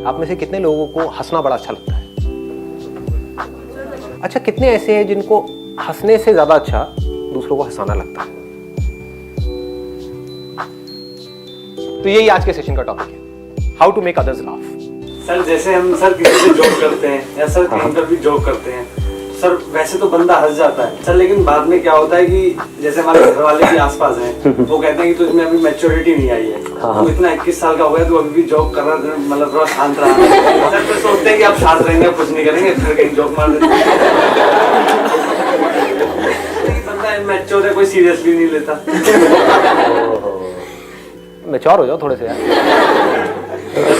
आप में से कितने लोगों को हंसना बड़ा अच्छा लगता है? अच्छा, कितने ऐसे हैं जिनको हंसने से ज्यादा अच्छा दूसरों को हंसाना लगता है? तो यही आज के सेशन का टॉपिक है, how to make others laugh. Sir जैसे हम सर किसी से जोक करते हैं या सर कहीं पर भी जोक करते हैं, सर वैसे तो बंदा हंस जाता है सर, लेकिन बाद में क्या होता है कि जैसे हमारे घर वाले भी आसपास हैं, वो कहते हैं कि तुझमें अभी मैच्योरिटी नहीं आई है, तू इतना 21 साल का हो गया, तू अभी भी जोक कर रहा है, मतलब थोड़ा शांत रहा। सर फिर सोचते हैं कि आप शांत रहेंगे, कुछ नहीं करेंगे, फिर कहीं जोक मार देते हैं। बंदा मैच्योर है, कोई सीरियसली नहीं लेता। मैच्योर हो जाओ थोड़े से यार।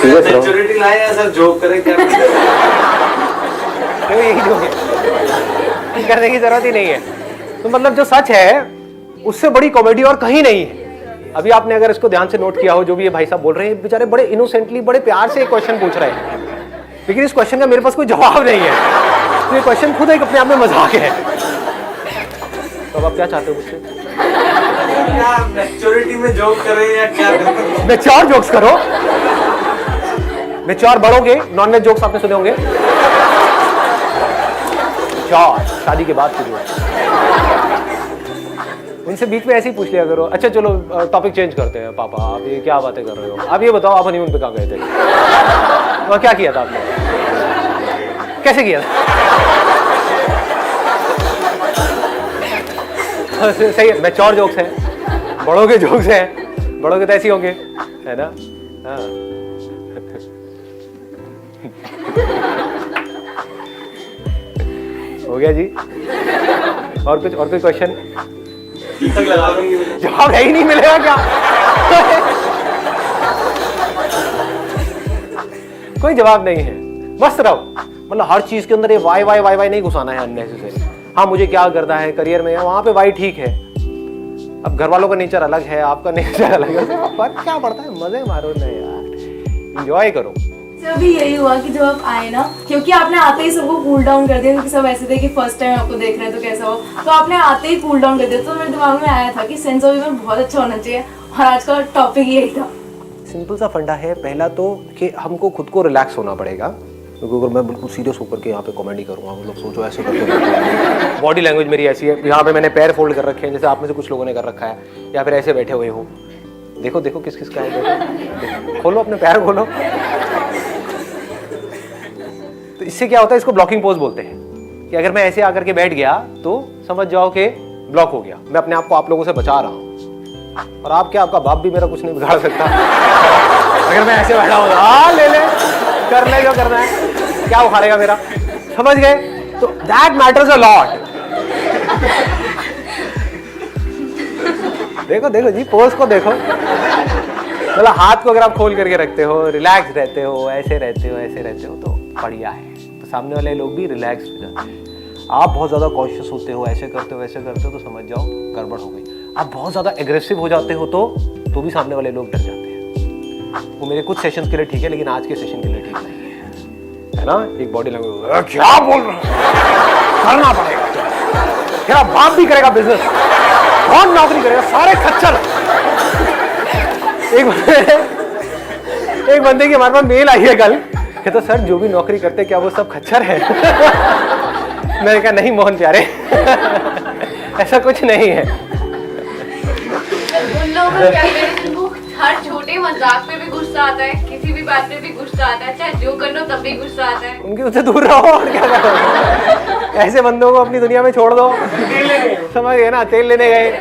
मैच्योरिटी लाए या सर जोक करें क्या? यही जोक है, करने की जरूरत ही नहीं है। तो मतलब जो सच है उससे बड़ी कॉमेडी और कहीं नहीं है। अभी आपने अगर इसको ध्यान से नोट किया हो, जो भी ये भाई साहब बोल रहे हैं, बेचारे बड़े इनोसेंटली, बड़े प्यार से एक क्वेश्चन पूछ रहे हैं, लेकिन इस क्वेश्चन का मेरे पास कोई जवाब नहीं है। तो ये क्वेश्चन खुद एक अपने आप में मजाक है। तो अब आप क्या चाहते हो मुझसे? क्या मैच्योरिटी में जोक करें या क्या? मैच्योर जोक्स करो। मैच्योर बढ़ोगे, नॉन वेज जोक्स आपने सुने होंगे, शादी के बाद के जोक्स, उनसे बीच में ऐसे ही पूछ लिया करो। अच्छा चलो टॉपिक चेंज करते हैं। पापा आप ये क्या बातें कर रहे हो? आप ये बताओ, आप हनीमून पे कहाँ गए थे? और क्या किया था आपने? कैसे किया था? सही है, मैच्योर जोक्स हैं, बड़ों के जोक्स हैं, बड़ों के तो ऐसे ही होंगे, है ना? हाँ। हो गया जी। और कोई क्वेश्चन? जवाब है ही नहीं, मिलेगा क्या? कोई जवाब नहीं है, मस्त रहो। मतलब हर चीज के अंदर ये वाई वाई वाई वाई नहीं घुसाना है अननेसेसरी। हाँ मुझे क्या करना है करियर में, वहां पे वाई ठीक है। अब घर वालों का नेचर अलग है, आपका नेचर अलग है, फर्क क्या पड़ता है? मजे मारो ना यार, एंजॉय करो। अभी यही हुआ कि जब आप आए ना, क्योंकि आपने आते ही सबको कूल डाउन कर दिया, क्योंकि सब ऐसे थे कि फर्स्ट टाइम आपको देख रहे हैं तो कैसा हो, तो आपने आते ही कूल डाउन कर दिया। तो मेरे दिमाग में आया था कि सेंस ऑफ ह्यूमर बहुत अच्छा होना चाहिए, और आज का टॉपिक यही था। सिंपल सा फंडा है। पहला तो कि हमको खुद को रिलैक्स होना पड़ेगा, क्योंकि अगर मैं बिल्कुल सीरियस होकर के यहाँ पे कॉमेडी करूँगा, वो लोग सोचो ऐसे करके, बॉडी लैंग्वेज मेरी ऐसी है, यहाँ पे मैंने पैर फोल्ड कर रखे हैं जैसे आप में से कुछ लोगों ने कर रखा है, या फिर ऐसे बैठे हुए हो। देखो देखो किस किस का है, देखो खोलो अपने पैर खोलो। तो इससे क्या होता है, इसको ब्लॉकिंग पोज बोलते हैं, कि अगर मैं ऐसे आकर के बैठ गया तो समझ जाओ कि ब्लॉक हो गया, मैं अपने आप को आप लोगों से बचा रहा हूँ। और आप क्या, आपका बाप भी मेरा कुछ नहीं बिगाड़ सकता अगर मैं ऐसे बैठा हूँ। हाँ ले ले, कर ले जो करना है, क्या उखाड़ेगा मेरा, समझ गए? तो दैट मैटर्स अ लॉट। देखो देखो जी, पोज को देखो, मतलब हाथ को अगर आप खोल करके रखते हो, रिलैक्स रहते हो, ऐसे रहते हो, ऐसे रहते हो, तो बढ़िया है। तो सामने वाले लोग भी रिलैक्स हो जाते हैं। आप बहुत ज़्यादा कॉन्शियस होते हो, ऐसे करते हो, ऐसे करते हो, तो समझ जाओ गड़बड़ हो गई। आप बहुत ज़्यादा एग्रेसिव हो जाते हो तो भी सामने वाले लोग डर जाते हैं। वो मेरे कुछ सेशंस के लिए ठीक है, लेकिन आज के सेशन के लिए ठीक नहीं है ना? एक बॉडी लैंग्वेज, क्या बोल रहा हूं, करना पड़ेगा, तेरा बाप भी करेगा बिजनेस, कौन नौकरी करेगा, सारे खच्चर। एक बंदे की हमारे पास मेल आई है कल, कहता सर जो भी नौकरी करते क्या वो सब खच्चर है? मैंने कहा नहीं मोहन प्यारे ऐसा कुछ नहीं है। उन लोगों को क्या करें जिनको हर छोटे मजाक पे भी गुस्सा आता है, किसी भी बात पे भी गुस्सा आता है, चाहे जो कर लो तब भी गुस्सा आता है। उनके उससे दूर रहो और क्या करो। ऐसे बंदों को अपनी दुनिया में छोड़ दो, समझ गए ना? तेल लेने गए,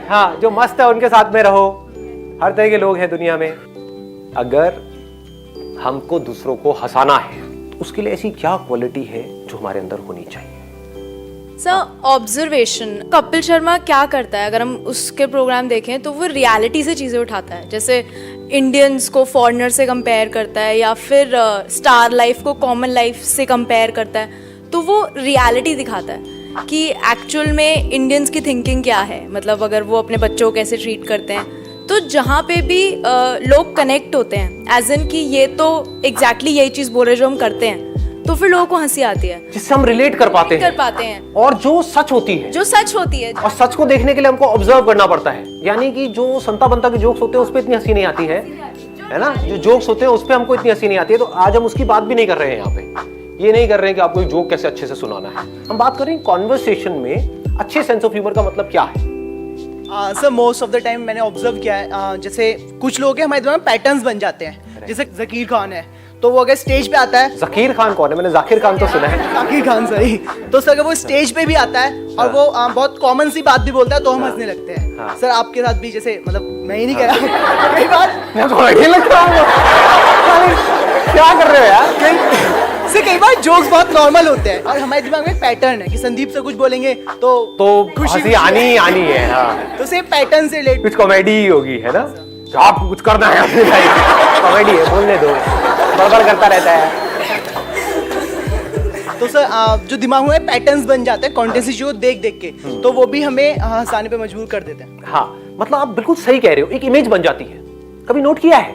हाँ जो मस्त है उनके साथ में रहो। हर तरह के लोग हैं दुनिया में। अगर हमको दूसरों को हंसाना है तो उसके लिए ऐसी क्या क्वालिटी है जो हमारे अंदर होनी चाहिए? Sir observation. कपिल शर्मा क्या करता है, अगर हम उसके प्रोग्राम देखें तो वो रियलिटी से चीज़ें उठाता है, जैसे इंडियंस को फॉरेनर से कंपेयर करता है, या फिर स्टार लाइफ को कॉमन लाइफ से कंपेयर करता है। तो वो रियलिटी दिखाता है कि एक्चुअल में इंडियंस की थिंकिंग क्या है, मतलब अगर वो अपने बच्चों को कैसे ट्रीट करते हैं। तो जहाँ पे भी लोग कनेक्ट होते हैं, एज इन कि ये तो एग्जैक्टली यही चीज़ बोल रहे जो हम करते हैं, तो फिर लोगों को हंसी आती है, जिससे हम रिलेट कर पाते हैं और जो सच होती है, और सच को देखने के लिए हमको ऑब्जर्व करना पड़ता है। यानी कि जो संता बनता के जोक्स होते हैं उस पर इतनी हंसी नहीं आती है, जो है ना, जो जोक्स होते हैं उस पे हमको इतनी हंसी नहीं आती है, तो आज हम उसकी बात भी नहीं कर रहे हैं यहाँ पे। ये नहीं कर रहे हैं कि आपको एक जोक कैसे अच्छे से सुनाना है, हम बात कर रहे हैं कॉन्वर्सेशन में अच्छे सेंस ऑफ ह्यूमर का मतलब क्या है। Sir most of the time मैंने ऑब्जर्व किया है, जैसे कुछ लोग हैं हमारे दिमाग में पैटर्न्स बन जाते हैं, जैसे जकीर खान है, तो वो अगर स्टेज पे आता है, जकीर खान कौन है? मैंने जाकिर खान तो सुना है। जाकिर खान सही, तो सर अगर वो स्टेज पे भी आता है और वो बहुत कॉमन सी बात भी बोलता है तो हम हंसने लगते हैं। हाँ। सर आपके साथ भी जैसे, मतलब मैं ही नहीं कह रहा हूँ, कई बार मैं तो अकेले लग रहा हूँ। क्या कर रहे हो यार? कई बार जोक्स बहुत नॉर्मल होते हैं और हमारे दिमाग में एक पैटर्न है कि संदीप से कुछ बोलेंगे तो हंसी आनी ही आनी है। हाँ, तो सेम पैटर्न से रिलेट। कुछ कॉमेडी ही होगी, है ना, तो आपको कुछ करना है अपनी लाइफ, कॉमेडी है, बोलने दो, बड़बड़ करता रहता है। तो सर जो दिमाग में पैटर्न्स बन जाते हैं कॉन्टेंट शो देख देख के, तो वो भी हमें हंसाने पे मजबूर कर देते हैं। हाँ, मतलब आप बिल्कुल सही कह रहे हो, एक इमेज बन जाती है, कभी नोट किया है?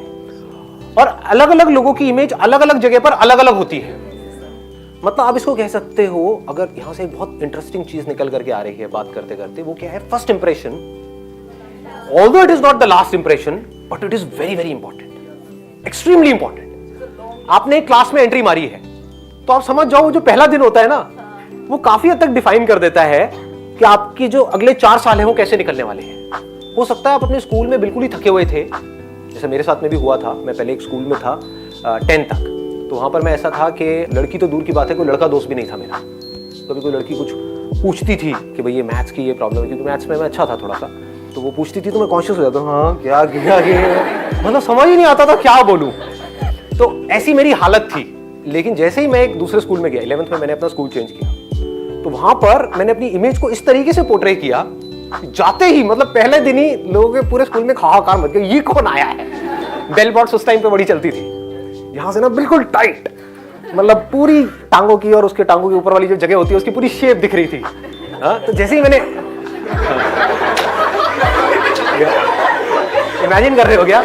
और अलग अलग लोगों की इमेज अलग अलग जगह पर अलग अलग होती है। मतलब आप इसको कह सकते हो, अगर यहां से एक बहुत इंटरेस्टिंग चीज निकल करके आ रही है बात करते करते, वो क्या है? First impression, although it is not the last impression, but it is very very important, extremely important. आपने एक क्लास में एंट्री मारी है, तो आप समझ जाओ जो पहला दिन होता है ना, वो काफी हद तक डिफाइन कर देता है कि आपकी जो अगले 4 साल है वो कैसे निकलने वाले हैं। हो सकता है आप अपने स्कूल में बिल्कुल ही थके हुए थे, जैसे मेरे साथ में भी हुआ था। मैं पहले एक स्कूल में था 10 तक, तो वहां पर मैं ऐसा था कि लड़की तो दूर की बात है, कोई लड़का दोस्त भी नहीं था मेरा। कभी कोई लड़की कुछ पूछती थी कि भाई ये मैथ्स की ये प्रॉब्लम है, क्योंकि मैथ्स में मैं अच्छा था थोड़ा सा, तो वो पूछती थी तो मैं कॉन्शियस हो जाता, हाँ क्या मतलब समझ ही नहीं आता था क्या बोलूं। तो ऐसी मेरी हालत थी। लेकिन जैसे ही मैं एक दूसरे स्कूल में गया, 11th में मैंने अपना स्कूल चेंज किया, तो वहां पर मैंने अपनी इमेज को इस तरीके से पोर्ट्रे किया, जाते ही मतलब पहले दिन ही लोगों के पूरे स्कूल में हाहाकार मच गया, ये कौन आया है। बेल बॉट्स उस टाइम पे बड़ी चलती थी, यहां से ना बिल्कुल टाइट, मतलब पूरी टांगों की और उसके टांगों के ऊपर वाली जो जगह होती है उसकी पूरी शेप दिख रही थी। हाँ, तो जैसे ही मैंने इमेजिन कर रहे हो क्या?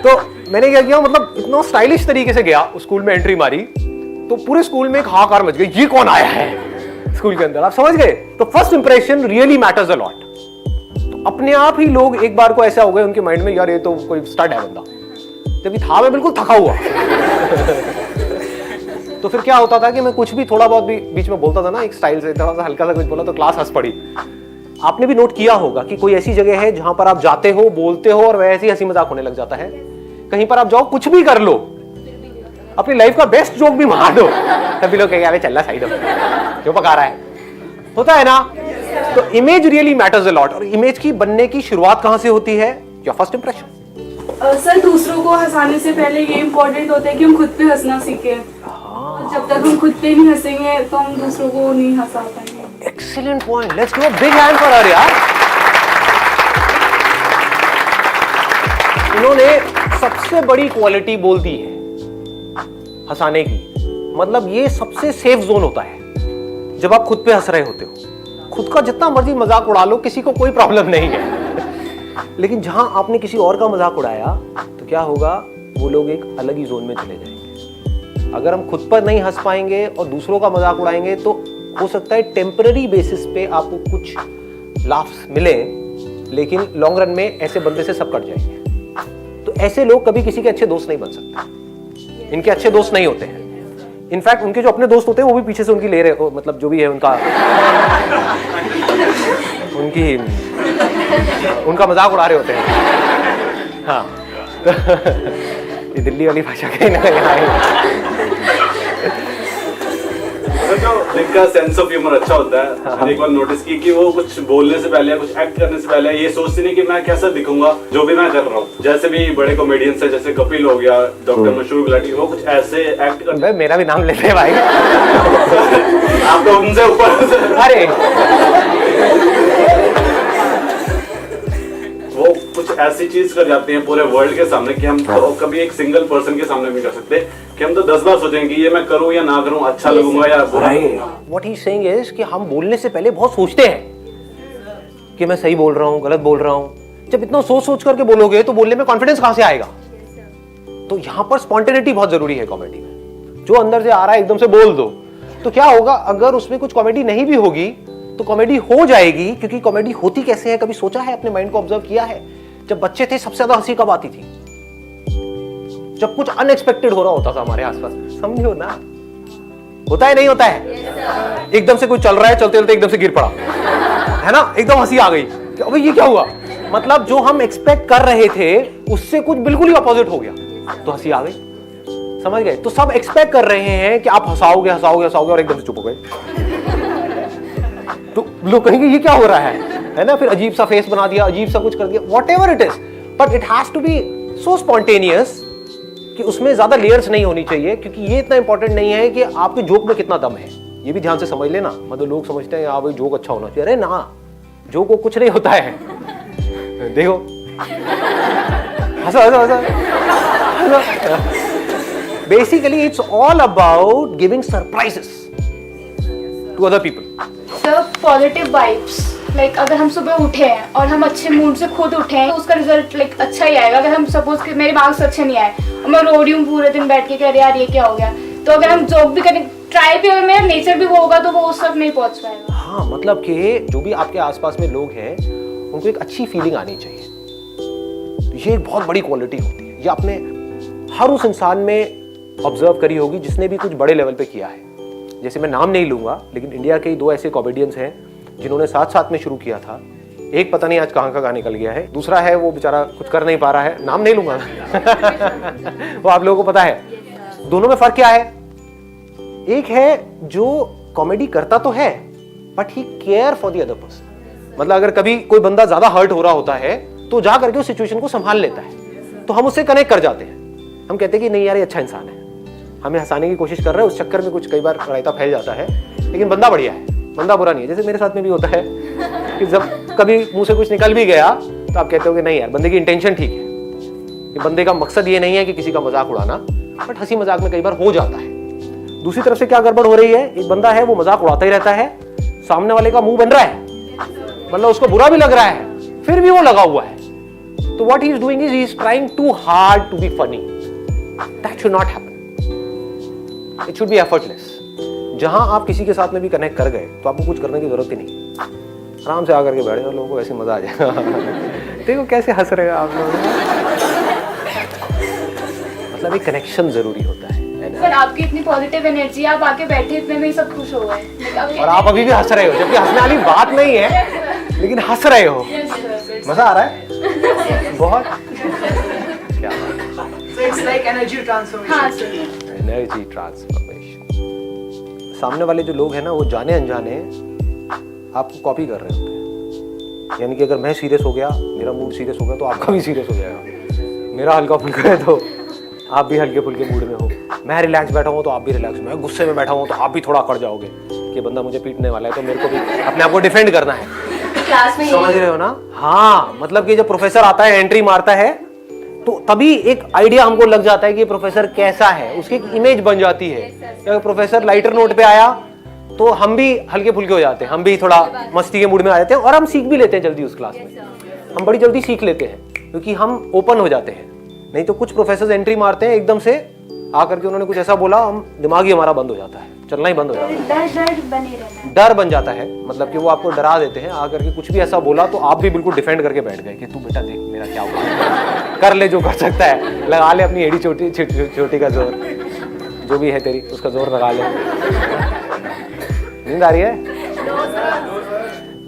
तो मैंने क्या किया, मतलब इतना स्टाइलिश तरीके से गया उस स्कूल में, एंट्री मारी, तो पूरे स्कूल में एक हाहाकार मच गई, ये कौन आया है स्कूल के अंदर। आप समझ गए? तो first impression really matters a lot. तो अपने आप ही लोग एक बार को ऐसा हो गए उनके माइंड में, यार ये तो कोई स्टड है बंदा, जबकि था मैं बिल्कुल थका हुआ। तो फिर क्या होता था कि मैं कुछ भी थोड़ा बहुत भी बीच में बोलता था ना, एक स्टाइल से थोड़ा सा हल्का सा कुछ बोला तो क्लास हंस पड़ी। आपने भी नोट किया होगा कि कोई ऐसी जगह है जहां पर आप जाते हो, बोलते हो और वैसे ही हंसी मजाक होने लग जाता है। कहीं पर आप जाओ, कुछ भी कर लो, अपनी लाइफ का बेस्ट जोक भी मार दो, तभी लोग कहेंगे चल रहा साइड जो पका रहा है, होता है ना। तो image really matters a lot. और इमेज की बनने की शुरुआत कहां से होती है? Your first impression. सर दूसरों को हंसाने से पहले ये इम्पोर्टेंट होता है कि हम खुद पे हंसना सीखें। जब तक हम खुद पे नहीं हंसेंगे तो हम दूसरों को नहीं हंसा पाएंगे। Excellent point, let's give a big hand for her यार। इन्होंने सबसे बड़ी क्वालिटी बोल दी है हंसाने की। मतलब ये सबसे सेफ जोन होता है जब आप खुद पे हंस रहे होते हो। खुद का जितना मर्जी मजाक उड़ा लो, किसी को कोई प्रॉब्लम नहीं है। लेकिन जहां आपने किसी और का मजाक उड़ाया तो क्या होगा, वो लोग एक अलग ही जोन में चले जाएंगे। अगर हम खुद पर नहीं हंस पाएंगे और दूसरों का मजाक उड़ाएंगे तो हो सकता है टेम्पररी बेसिस पे आपको कुछ लाफ्स मिले, लेकिन लॉन्ग रन में ऐसे बंदे से सब कट जाएंगे। तो ऐसे लोग कभी किसी के अच्छे दोस्त नहीं बन सकते, इनके अच्छे दोस्त नहीं होते हैं। इनफैक्ट उनके जो अपने दोस्त होते हैं वो भी पीछे से उनकी ले रहे हो, मतलब जो भी है उनका मजाक उड़ा रहे होते हैं। हाँ, ये दिल्ली वाली भाषा कहीं ना कहीं जो जिनका सेंस ऑफ ह्यूमर अच्छा होता है, मैंने एक बार नोटिस की कि वो कुछ बोलने से पहले या कुछ एक्ट करने से पहले ये सोचते नहीं कि मैं कैसा दिखूंगा जो भी मैं कर रहा हूँ। जैसे भी बड़े कॉमेडियंस है, जैसे कपिल हो गया, डॉक्टर मशहूर गुलाटी, वो कुछ ऐसे एक्ट करते हैं। मेरा भी नाम लेते हैं भाई। आप तो उनसे ऊपर। अरे वो कुछ ऐसी चीज कर जाते हैं पूरे वर्ल्ड के सामने कि हम तो कभी एक सिंगल पर्सन के सामने नहीं कर सकते, कि हम तो 10 बार सोचेंगे कि ये मैं करूं या ना करूं, अच्छा लगूंगा या बुरा लगूंगा। What he's saying is कि हम बोलने से पहले बहुत सोचते हैं कि मैं सही बोल रहा हूँ, गलत बोल रहा हूँ। जब इतना सोच सोच करके बोलोगे तो बोलने में कॉन्फिडेंस कहां से आएगा? तो यहाँ पर स्पॉन्टेनिटी बहुत जरूरी है कॉमेडी में। जो अंदर से आ रहा है एकदम से बोल दो। तो क्या होगा, अगर उसमें कुछ कॉमेडी नहीं भी होगी तो कॉमेडी हो जाएगी, क्योंकि कॉमेडी होती कैसे है, कभी सोचा है, अपने माइंड को ऑब्जर्व किया है? जब बच्चे थे सबसे ज्यादा हंसी कब आती थी? जब कुछ अनएक्सपेक्टेड हो रहा होता था हमारे आसपास, समझो ना, होता है नहीं होता है? एकदम से कुछ चल रहा है, चलते चलते एकदम से गिर पड़ा, है ना, एकदम हंसी आ गई, अबे ये क्या हुआ? मतलब जो हम एक्सपेक्ट कर रहे थे उससे कुछ बिल्कुल ही अपोजिट हो गया, तो हंसी आ गई, समझ गए? तो सब एक्सपेक्ट कर रहे हैं कि आप हंसाओगे हंसाओगे हंसाओगे और एकदम से चुप हो गए, तो लोग कहेंगे ये क्या हो रहा है ना? फिर अजीब सा फेस बना दिया, अजीब सा कुछ कर दिया, whatever it is, but it has to be so spontaneous कि उसमें ज्यादा लेयर्स नहीं होनी चाहिए, क्योंकि ये इतना इंपॉर्टेंट नहीं है कि आपके जोक में कितना दम है, ये भी ध्यान से समझ लेना। मतलब लोग समझते हैं भाई जोक अच्छा होना चाहिए, अरे ना, जोक को कुछ नहीं होता है। देखो हंसो हंसो हंसो। Basically it's all about giving surprises to other people. Sir positive vibes, like अगर हम सुबह उठे हैं और हम अच्छे मूड से खुद उठे हैं तो उसका रिजल्ट लाइक अच्छा ही आएगा। अगर हम सपोज कि मेरे मार्क्स अच्छे नहीं आए और मैं रो रही हूँ पूरे दिन बैठ के, कह रहे यार ये क्या हो गया, तो अगर हम जोक भी करें, ट्राई भी, अगर मेरा नेचर भी वो होगा तो वो उस तक नहीं पहुंच पाएगा। हाँ, मतलब कि जो भी आपके आसपास में लोग हैं उनको एक अच्छी फीलिंग आनी चाहिए, ये एक बहुत बड़ी क्वालिटी होती है। ये आपने हर उस इंसान में ऑब्जर्व करी होगी जिसने भी कुछ बड़े लेवल पे किया है। जैसे मैं नाम नहीं लूंगा, लेकिन इंडिया के 2 ऐसे कॉमेडियंस हैं जिन्होंने साथ साथ में शुरू किया था। एक पता नहीं आज कहाँ निकल गया है, दूसरा है वो बेचारा कुछ कर नहीं पा रहा है, नाम नहीं लूंगा। वो आप लोगों को पता है। दोनों में फर्क क्या है? एक है जो कॉमेडी करता तो है but he care for the other person. मतलब अगर कभी कोई बंदा ज्यादा हर्ट हो रहा होता है तो जा करके उस सिचुएशन को संभाल लेता है, तो हम उससे कनेक्ट कर जाते हैं। हम कहते हैं कि नहीं यार ये अच्छा इंसान है, हमें हंसाने की कोशिश कर रहा है, उस चक्कर में कुछ कई बार रायता फैल जाता है, लेकिन बंदा बढ़िया है, बंदा बुरा नहीं है। जैसे मेरे साथ में भी होता है कि जब कभी मुंह से कुछ निकल भी गया तो आप कहते हो कि नहीं यार बंदे की इंटेंशन ठीक है, कि बंदे का मकसद ये नहीं है कि किसी का मजाक उड़ाना, बट हंसी मजाक में कई बार हो जाता है। दूसरी तरफ से क्या गड़बड़ हो रही है, एक बंदा है वो मजाक उड़ाता ही रहता है, सामने वाले का मुंह बन रहा है, मतलब उसको बुरा भी लग रहा है, फिर भी वो लगा हुआ है। तो what he is doing is he is trying to hard to be funny. That should not happen, it should be effortless. जहां आप किसी के साथ में भी कनेक्ट कर गए तो आपको कुछ करने की जरूरत ही नहीं, आराम से आकर के बैठे और लोगों को ऐसे मजा आ जाएगा। देखो कैसे हंस रहे हो आप लोग, मतलब एक कनेक्शन जरूरी होता है। सर आपकी इतनी पॉजिटिव एनर्जी, आप आके बैठे इतने में ही सब खुश हो गए और आप अभी भी हंस रहे हो, जबकि हंसने वाली बात नहीं है, लेकिन हंस रहे हो, मजा आ रहा है बहुत। क्या इट्स लाइक एनर्जी ट्रांसफॉर्मेशन। हाँ सर, एनर्जी ट्रांसफॉर्मेशन। सामने वाले जो लोग हैं ना वो जाने अनजाने आपको कॉपी कर रहे होते हैं। यानी कि अगर मैं सीरियस हो गया, मेरा मूड सीरियस हो गया, तो आपका भी सीरियस हो जाएगा। मेरा हल्का फुल्का है तो आप भी हल्के फुल्के मूड में हो। मैं रिलैक्स बैठा हूँ तो आप भी रिलैक्स, मैं गुस्से में बैठा हूँ तो आप भी थोड़ा अकड़ जाओगे कि बंदा मुझे पीटने वाला है, तो मेरे को भी अपने आप को डिफेंड करना है। क्लास में समझ रहे हो ना? हाँ, मतलब कि जब प्रोफेसर आता है, एंट्री मारता है, तो तभी एक आइडिया हमको लग जाता है कि प्रोफेसर कैसा है, उसकी एक इमेज बन जाती है। अगर प्रोफेसर लाइटर नोट पे आया तो हम भी हल्के फुल्के हो जाते हैं, हम भी थोड़ा मस्ती के मूड में आ जाते हैं, और हम सीख भी लेते हैं जल्दी उस क्लास में। हम बड़ी जल्दी सीख लेते हैं क्योंकि हम ओपन हो जाते हैं। नहीं तो कुछ प्रोफेसर एंट्री मारते हैं एकदम से आकर के, उन्होंने कुछ ऐसा बोला, हम दिमाग ही हमारा बंद हो जाता है, चलना ही बंद हो जाता है, डर बने रहना, डर बन जाता है। मतलब कि वो आपको डरा देते हैं, आकर के कुछ भी ऐसा बोला तो आप भी बिल्कुल डिफेंड करके बैठ गए कि तू बेटा देख मेरा क्या हुआ, कर ले जो कर सकता है, लगा ले अपनी एड़ी छोटी का जोर, जो भी है तेरी उसका जोर लगा ले। नींद आ रही है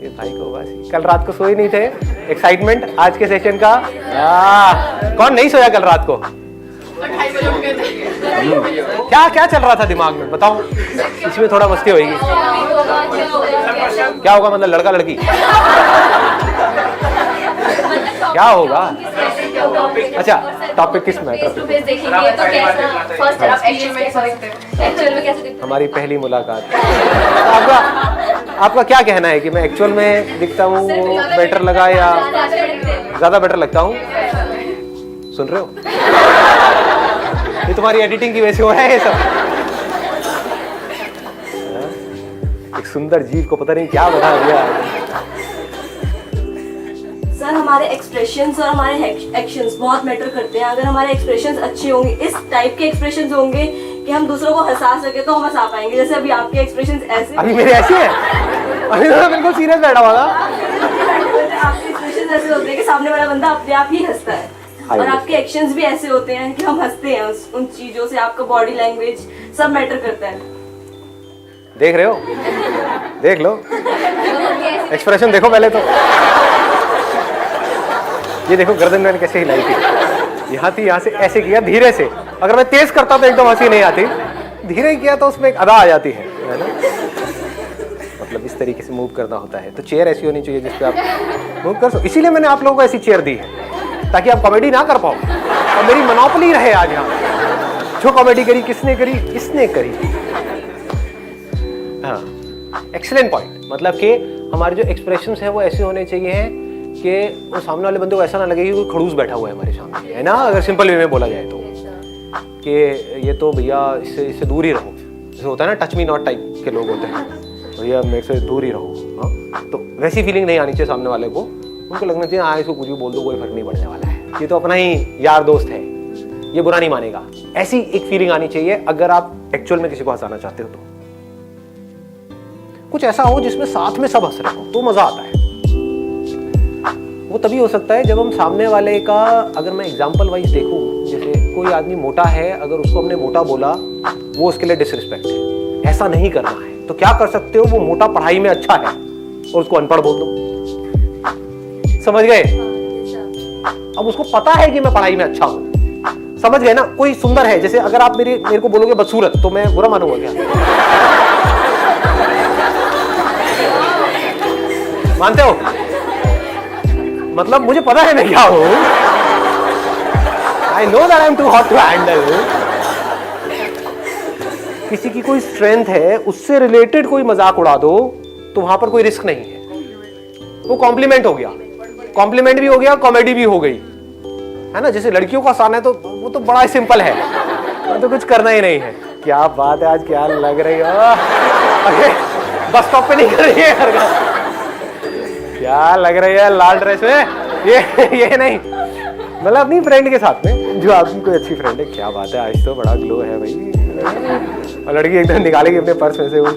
ये भाई को? बस कल रात को सोए नहीं थे, एक्साइटमेंट आज के सेशन का। कौन नहीं सोया कल रात को? क्या क्या चल रहा था दिमाग में बताओ, इसमें थोड़ा मस्ती होगी। क्या होगा, मतलब लड़का लड़की क्या होगा? अच्छा, टॉपिक किस मैटर पे? देखेंगे तो कैसा फर्स्ट एक्चुअल में कैसे दिखता हमारी पहली मुलाकात। आपका क्या कहना है कि मैं एक्चुअल में दिखता हूँ बेटर लगा या ज्यादा बेटर लगता हूँ? सुन रहे हो? ये तुम्हारी एडिटिंग की वजह से हो रहा है ये सब। एक सुंदर जीव को पता नहीं क्या बता दिया। सर हमारे एक्सप्रेशंस और हमारे एक्शंस बहुत मैटर करते हैं। अगर हमारे एक्सप्रेशंस अच्छे होंगे, इस टाइप के एक्सप्रेशंस होंगे कि हम दूसरों को हंसा सके, तो हम हंसा पाएंगे। जैसे अभी आपके एक्सप्रेशंस ऐसे, अभी मेरे ऐसे हैं, अभी तो बिल्कुल सीरियस बैठा हुआ था। आपके एक्सप्रेशंस एक्सप्रेशन ऐसे होते हैं कि सामने वाला बंदा अपने आप ही हंसता है, और आपके एक्शंस भी ऐसे होते हैं कि हम हंसते हैं उन चीजों से। आपका बॉडी लैंग्वेज सब मैटर करता है। देख रहे हो, देख लो एक्सप्रेशन, देखो पहले तो ये देखो गर्दन मैंने कैसे हिलाई थी, यहाँ थी, यहाँ से ऐसे किया धीरे से। अगर मैं तेज करता तो एकदम हंसी नहीं आती, धीरे किया तो उसमें एक अदा आ जाती है ना। मतलब इस तरीके से मूव करना होता है। तो चेयर ऐसी होनी चाहिए जिसपे आप मूव कर सको। इसीलिए मैंने आप लोगों को ऐसी चेयर दी है ताकि आप कॉमेडी ना कर पाओ, और मेरी मोनोपोली रहे आज यहाँ। जो कॉमेडी करी किसने करी, इसने करी। हाँ, एक्सीलेंट पॉइंट। मतलब कि हमारे जो एक्सप्रेशंस है वो ऐसे होने चाहिए हैं कि वो सामने वाले बंदे को ऐसा ना लगे कि कोई खड़ूस बैठा हुआ है हमारे सामने, है ना। अगर सिंपल वे में बोला जाए तो कि ये तो भैया इससे दूर ही रहो। जैसे होता है ना टच मी नॉट टाइप के लोग होते हैं, भैया मेरे से दूर ही रहो। हाँ, तो वैसी फीलिंग नहीं आनी चाहिए सामने वाले को। उनको लगना चाहिए हाँ इसको कुछ भी बोल दो, कोई फर्क नहीं पड़ने वाला है, ये तो अपना ही यार दोस्त है, ये बुरा नहीं मानेगा। ऐसी एक फीलिंग आनी चाहिए अगर आप एक्चुअल में किसी को हंसाना चाहते हो। तो कुछ ऐसा हो जिसमें साथ में सब हंस रहे हो तो मजा आता है। वो तभी हो सकता है जब हम सामने वाले का, अगर मैं एग्जांपल वाइज देखूं, जैसे कोई आदमी मोटा है, अगर उसको हमने मोटा बोला वो उसके लिए डिसरिस्पेक्ट है, ऐसा नहीं करना है। तो क्या कर सकते हो, वो मोटा पढ़ाई में अच्छा है और उसको अनपढ़ बोल दो। समझ गए? अब उसको पता है कि मैं पढ़ाई में अच्छा हूं, समझ गए ना। कोई सुंदर है, जैसे अगर आप मेरे को बोलोगे बदसूरत तो मैं बुरा मानूंगा क्या? मानते हो? मतलब मुझे पता है मैं क्या हूं। I know that I am too hot to handle. किसी की कोई स्ट्रेंथ है, उससे रिलेटेड कोई मजाक उड़ा दो तो वहां पर कोई रिस्क नहीं है। वो कॉम्प्लीमेंट हो गया, कॉम्प्लीमेंट भी हो गया, कॉमेडी भी हो गई, है ना। जैसे लड़कियों का आसान है तो वो तो बड़ा सिंपल है, तो कुछ करना ही नहीं है। क्या बात है, आज क्या लग रही हो। बस स्टॉप पे नहीं कर रही है, क्या लग रही है लाल ड्रेस में। ये नहीं, मतलब अपनी फ्रेंड के साथ में, जो आपकी कोई अच्छी फ्रेंड है। क्या बात है, आज तो बड़ा ग्लो है भाई। और लड़की एकदम निकालेगी अपने पर्स में से वो।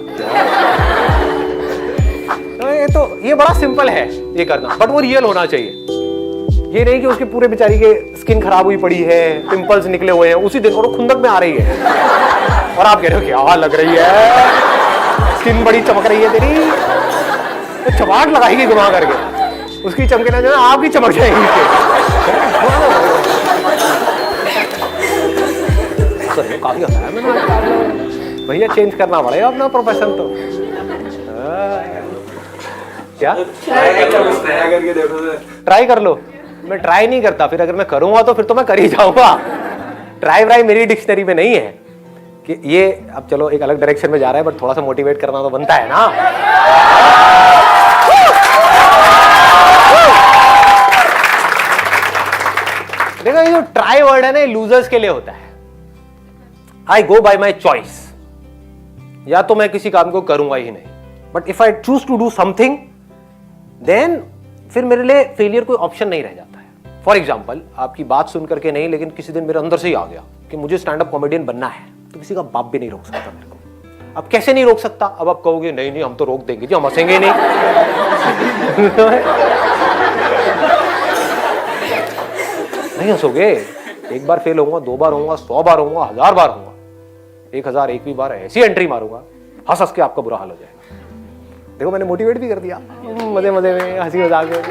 तो ये बड़ा सिंपल है ये करना, बट वो रियल होना चाहिए। ये नहीं कि उसके पूरे बेचारी के स्किन खराब हुई पड़ी है, पिंपल्स निकले हुए हैं उसी दिन, और वो खुंदक में आ रही है, और आप कह रहे हो क्या लग रही है, स्किन बड़ी चमक रही है तेरी। तो चमाट लगाएगी घुमा करके, उसकी चमके ना जो आपकी चमक जाएगी। काफी होता है मैंने, भैया चेंज करना पड़ेगा अपना प्रोफेशन। तो क्या करके देखो, ट्राई कर लो। मैं ट्राई नहीं करता, फिर अगर मैं करूंगा तो फिर तो मैं कर ही जाऊंगा। ट्राई व्राई मेरी डिक्शनरी में नहीं है कि ये। अब चलो एक अलग डायरेक्शन में जा रहा है, बट थोड़ा सा मोटिवेट करना तो बनता है ना। देखो ये जो ट्राई वर्ड है ना, ये लूजर्स के लिए होता है। आई गो बाय माई चॉइस, या तो मैं किसी काम को करूंगा ही नहीं, but if I choose to do something then फिर मेरे लिए फेलियर कोई ऑप्शन नहीं रह जाता है। फॉर एग्जाम्पल, आपकी बात सुन करके नहीं, लेकिन किसी दिन मेरे अंदर से ही आ गया कि मुझे स्टैंड अप कॉमेडियन बनना है, तो किसी का बाप भी नहीं रोक सकता मेरे को। अब कैसे नहीं रोक सकता? अब आप कहोगे नहीं नहीं हम तो रोक देंगे जी, हम हंसेंगे नहीं। नहीं हंसोगे। एक बार फेल होऊंगा, 2 बार होऊंगा, 100 बार होऊंगा, 1000 बार होऊंगा, 1001वीं बार ऐसी एंट्री मारूंगा, हंस के आपका बुरा हाल हो जाएगा। देखो मैंने मोटिवेट भी कर दिया मजे मजे में, हंसी मजाक में।